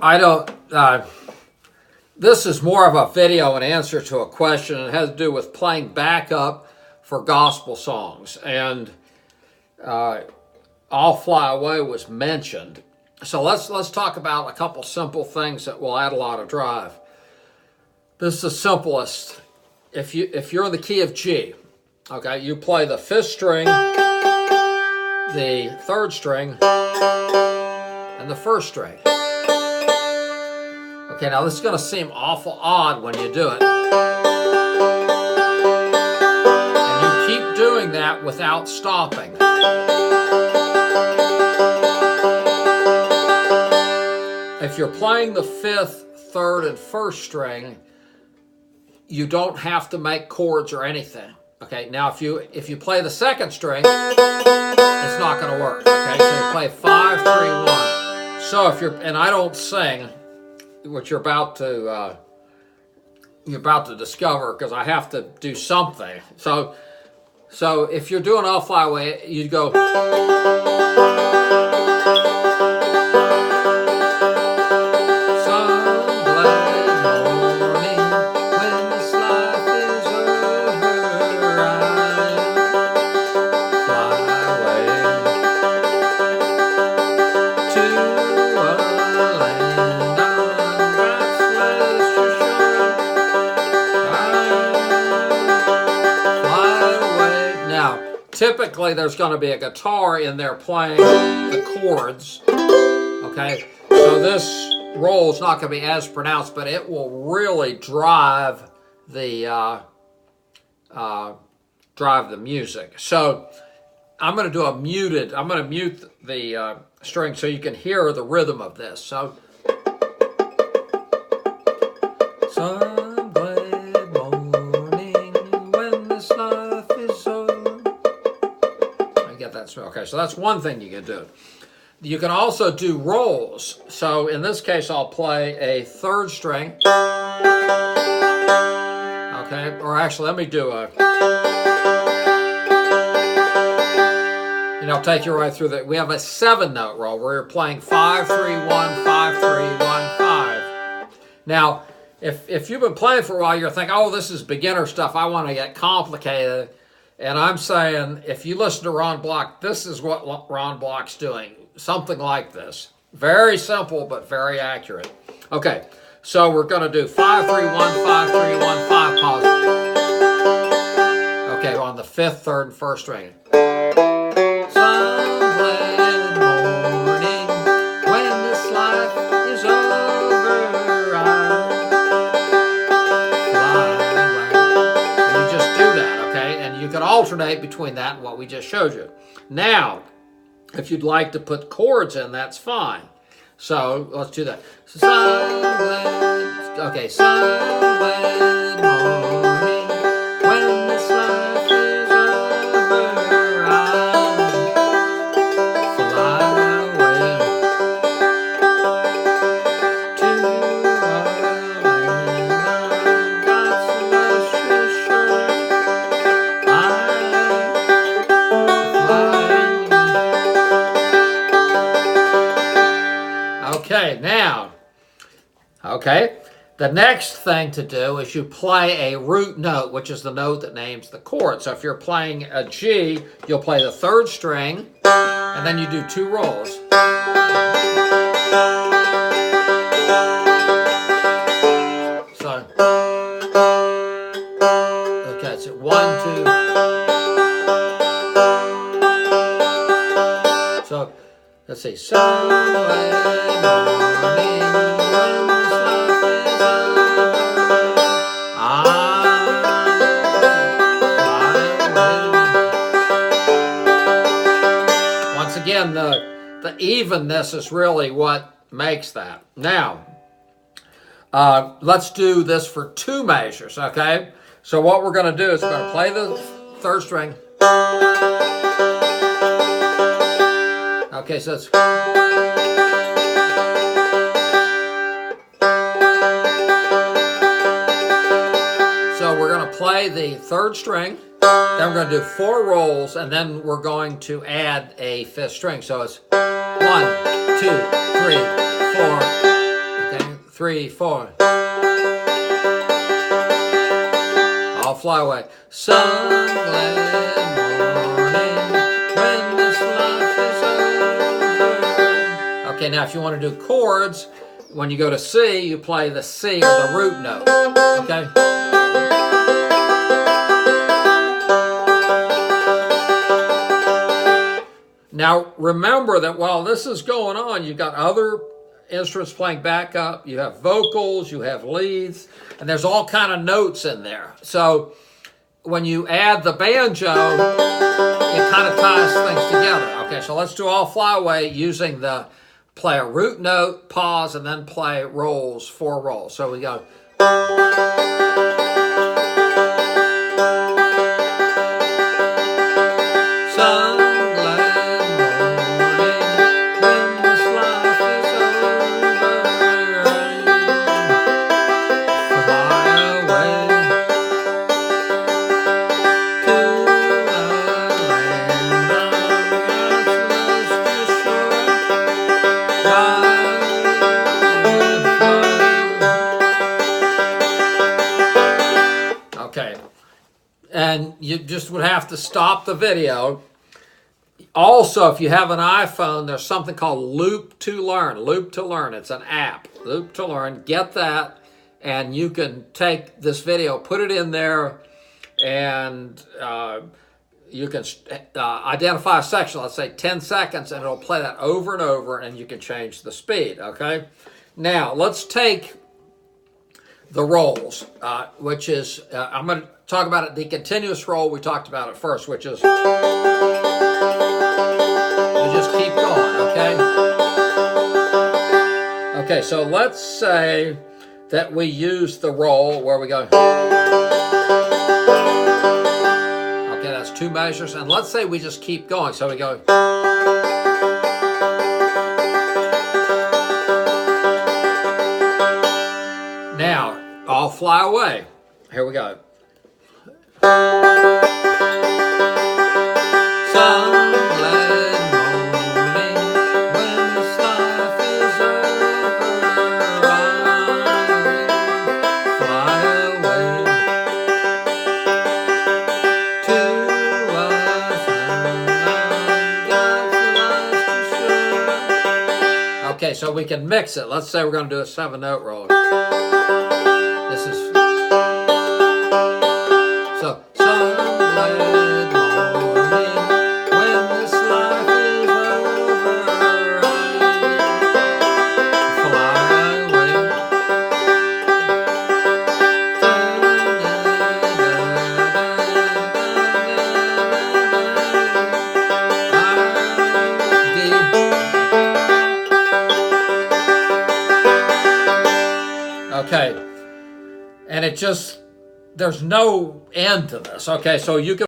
I don't, this is more of a video in answer to a question. It has to do with playing backup for gospel songs. And I'll Fly Away was mentioned. So let's talk about a couple simple things that will add a lot of drive. This is the simplest. If you're in the key of G, okay, you play the fifth string, the third string, and the first string. Okay, now this is going to seem awful odd when you do it. And you keep doing that without stopping. If you're playing the fifth, third, and first string, you don't have to make chords or anything. Okay, now if you play the second string, it's not going to work. Okay, so you play 5, 3, 1. So if and I don't sing, which you're about to discover because I have to do something. So if you're doing I'll Fly Away, you'd go. Typically, there's going to be a guitar in there playing the chords, okay? So this roll is not going to be as pronounced, but it will really drive the music. So I'm going to do I'm going to mute the string so you can hear the rhythm of this. So. Okay, so that's one thing you can do. You can also do rolls. So in this case, I'll play a third string. Okay, or actually, let me do I'll take you right through that. We have a 7-note roll where you're playing 5, 3, 1, 5, 3, 1, 5. Now, if you've been playing for a while, you're thinking, oh, this is beginner stuff. I want to get complicated. And I'm saying, if you listen to Ron Block, this is what Ron Block's doing. Something like this. Very simple, but very accurate. Okay, so we're going to do 5, 3, 1, 5, 3, 1, 5, pause. Okay, on the fifth, third, and first string. Alternate between that and what we just showed you. Now, if you'd like to put chords in, that's fine. So let's do that. Okay, silent morning, when this life is over, I'll fly away to a land of God's celestial shore. Okay, the next thing to do is you play a root note, which is the note that names the chord. So if you're playing a G, you'll play the third string, and then you do 2 rolls. So, okay, it's 1, 2. So, let's see. Again, the evenness is really what makes that. Now, let's do this for 2 measures, okay? So what we're going to do is we're going to play the third string. Okay, so it's... So we're going to play the third string. Then we're going to do 4 rolls, and then we're going to add a 5th string. So it's 1, 2, 3, 4. 3, 4. I'll fly away. Some glad morning when this life is over. Okay, now if you want to do chords, when you go to C, you play the C or the root note. Okay? Now remember that while this is going on, you've got other instruments playing backup, you have vocals, you have leads, and there's all kind of notes in there. So when you add the banjo, it kind of ties things together. Okay, so let's do All Fly Away using the play a root note, pause, and then play rolls, 4 rolls. So we go. Some and you just would have to stop the video. Also, if you have an iPhone, there's something called Loop to Learn. Loop to Learn. It's an app. Loop to Learn. Get that, and you can take this video, put it in there, and you can identify a section, let's say 10 seconds, and it'll play that over and over, and you can change the speed, okay? Now, let's take the rolls, which is, I'm going to talk about it, the continuous roll we talked about at first, which is, you just keep going, okay? Okay, so let's say that we use the roll where we go, okay, that's 2 measures, and let's say we just keep going, so we go, now, I'll fly away. Here we go. Some glad morning when this life is over, I'll fly away to us. Okay, so we can mix it. Let's say we're going to do a 7-note roll. This is so some glad morning when this life is over, fly away. Okay. And it just, there's no end to this. Okay, so you can